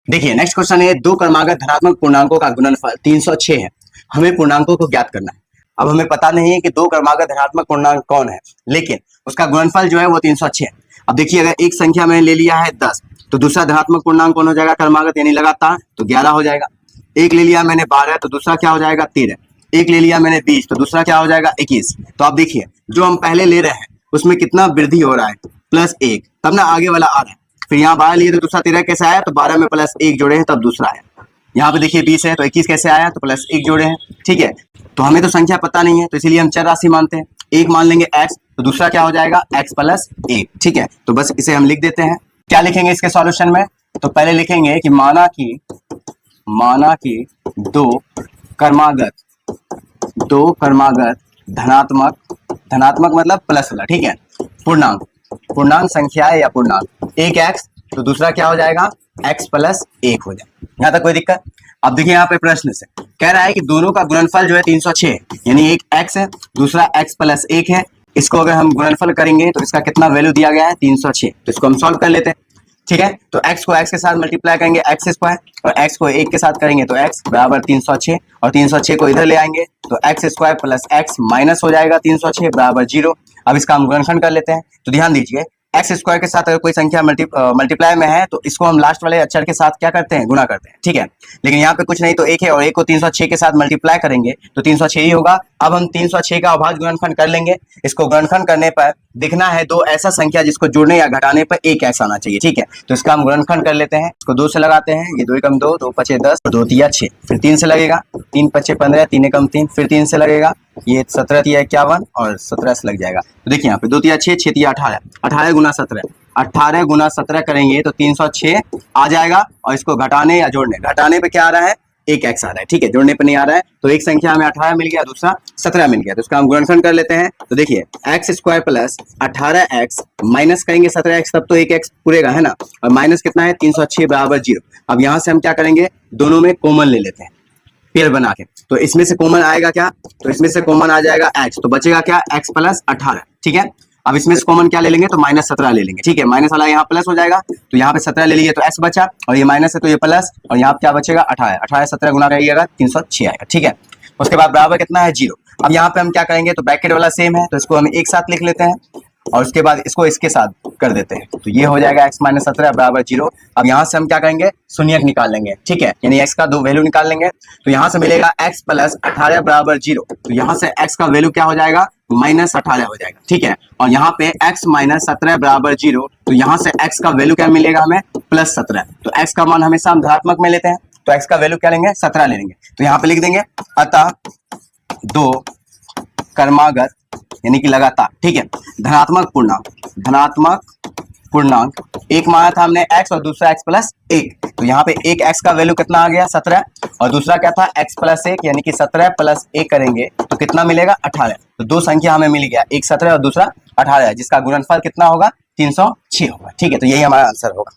देखिए next question है, दो क्रमागत धनात्मक पूर्णांकों का गुणनफल 306 है। हमें पूर्णांकों को ज्ञात करना है। अब हमें पता नहीं है कि दो क्रमागत धनात्मक पूर्णांक कौन है, लेकिन उसका गुणनफल जो है वो 306 है। अब देखिए, अगर एक संख्या मैंने ले लिया है 10, तो दूसरा धनात्मक पूर्णांक कौन हो जाएगा, क्रमागत यानी लगातार, तो 11 हो जाएगा। एक ले लिया मैंने 12, तो दूसरा क्या हो जाएगा, 13। एक ले लिया मैंने 20, तो दूसरा क्या हो जाएगा, 21। तो आप देखिए, जो हम पहले ले रहे हैं उसमें कितना वृद्धि हो रहा है, +1, तब ना आगे वाला आ रहा है। फिर यहाँ 12 लिए तो दूसरा 13 कैसे आया, तो 12 में +1 जोड़े हैं तब दूसरा आया। यहाँ पे देखिए 20 है तो 21 कैसे आया, तो +1 जोड़े हैं। ठीक है, तो हमें तो संख्या पता नहीं है, तो इसीलिए हम चर राशि मानते हैं। एक मान लेंगे x, तो दूसरा क्या हो जाएगा, x + 1। ठीक है, तो बस इसे हम लिख देते हैं। क्या लिखेंगे इसके सॉल्यूशन में, तो पहले लिखेंगे कि माना कि दो क्रमागत धनात्मक मतलब प्लस वाला, ठीक है, पूर्णांक संख्या है या पूर्णांक, एक x तो दूसरा क्या हो जाएगा, x + 1 हो जाएगा। यहाँ तक कोई दिक्कत। अब देखिए यहाँ पे प्रश्न से कह रहा है कि दोनों का गुणनफल जो है 306, यानी एक x है दूसरा x + 1 है। इसको अगर हम गुणनफल करेंगे तो इसका कितना वैल्यू दिया गया है, 306। तो इसको हम सॉल्व कर लेते हैं। ठीक है, तो x को x के साथ मल्टीप्लाई करेंगे x² और x को 1 के साथ करेंगे तो x = 306 और 306 को इधर ले आएंगे तो x² + x माइनस हो जाएगा 306 = 0। अब इसका हम गुणनखंड कर लेते हैं। तो ध्यान दीजिए, x² के साथ अगर कोई संख्या मल्टीप्लाई में है तो इसको हम लास्ट वाले अक्षर के साथ क्या करते हैं, गुणा करते हैं। ठीक है, लेकिन यहाँ पे कुछ नहीं, तो 1 है और 1 को 306 के साथ मल्टीप्लाई करेंगे तो 306 ही होगा। अब हम 306 का अभाज्य गुणनखंड कर लेंगे। इसको गुणनखंड करने पर दिखना है दो ऐसा संख्या जिसको जोड़ने या घटाने पर एक x आना चाहिए। ठीक है, तो इसका हम गुणनखंड कर लेते हैं। इसको 2 से लगाते हैं, ये 2 एकम 2, 2 पचे 10 और 2 तिया 6, फिर 3 से लगेगा, 3 पचे 15, 3 एकम 3, फिर 3 से लगेगा, ये 17 तिया 51 और 17 से लग जाएगा। तो देखिए यहाँ पे 2 तिया 6, 6 तिया 18, 18 गुना 17, 18 गुना 17 करेंगे तो 306 आ जाएगा। और इसको घटाने या घटाने पे क्या आ रहा है, एक x आ रहा है। ठीक है, जोड़ने पे नहीं आ रहा है। तो एक संख्या हमें 18 मिल गया, दूसरा 17 मिल गया, तो इसका हम गुणनखंड कर लेते हैं। तो देखिए x² + 18x माइनस करेंगे 17x, तब तो एक x पूरेगा, है ना, और माइनस कितना है, 306 = 0। अब यहाँ से हम क्या करेंगे, दोनों में कॉमन ले लेते हैं पेड़ बना के। तो इसमें से कॉमन आएगा क्या, तो इसमें से कॉमन आ जाएगा x, तो बचेगा क्या, x + 18। ठीक है, अब इसमें से कॉमन क्या ले लेंगे, तो -17 ले लेंगे। ठीक है, माइनस वाला यहाँ प्लस हो जाएगा, तो यहाँ पे 17 ले लिए तो s बचा, और ये माइनस है तो ये प्लस, और यहाँ पे क्या बचेगा, 18, 18 17 गुना करिएगा 306 आएगा। ठीक है, उसके बाद बराबर कितना है, 0। अब यहाँ पे हम क्या करेंगे, तो ब्रैकेट वाला सेम है तो इसको हम एक साथ लिख लेते हैं और उसके बाद इसको इसके साथ कर देते हैं, तो ये हो जाएगा x - 17 = 0। अब यहाँ से हम क्या करेंगे, शून्यक निकाल लेंगे। ठीक है, यानी x का दो वैल्यू निकाल लेंगे, तो यहाँ से मिलेगा x + 18 = 0। तो यहाँ से x का वैल्यू क्या हो जाएगा, -18 हो जाएगा। ठीक है, और यहाँ पे x - 17 = 0, तो यहाँ से x का वैल्यू क्या मिलेगा हमें, +17। तो x का मान हमेशा हम धनात्मक में लेते हैं, तो x का वैल्यू क्या लेंगे, 17 ले लेंगे। तो यहाँ पे लिख देंगे, अतः दो क्रमागत यानी कि लगातार, ठीक है, धनात्मक पूर्णांक एक माना था हमने x और दूसरा x + 1। तो यहाँ पे एक x का वैल्यू कितना आ गया, 17, और दूसरा क्या था, x + 1, यानी कि 17 + 1 करेंगे तो कितना मिलेगा, 18। तो दो संख्या हमें मिल गया, एक 17 और दूसरा 18, जिसका गुणनफल कितना होगा, 306 होगा। ठीक है, तो यही हमारा आंसर होगा।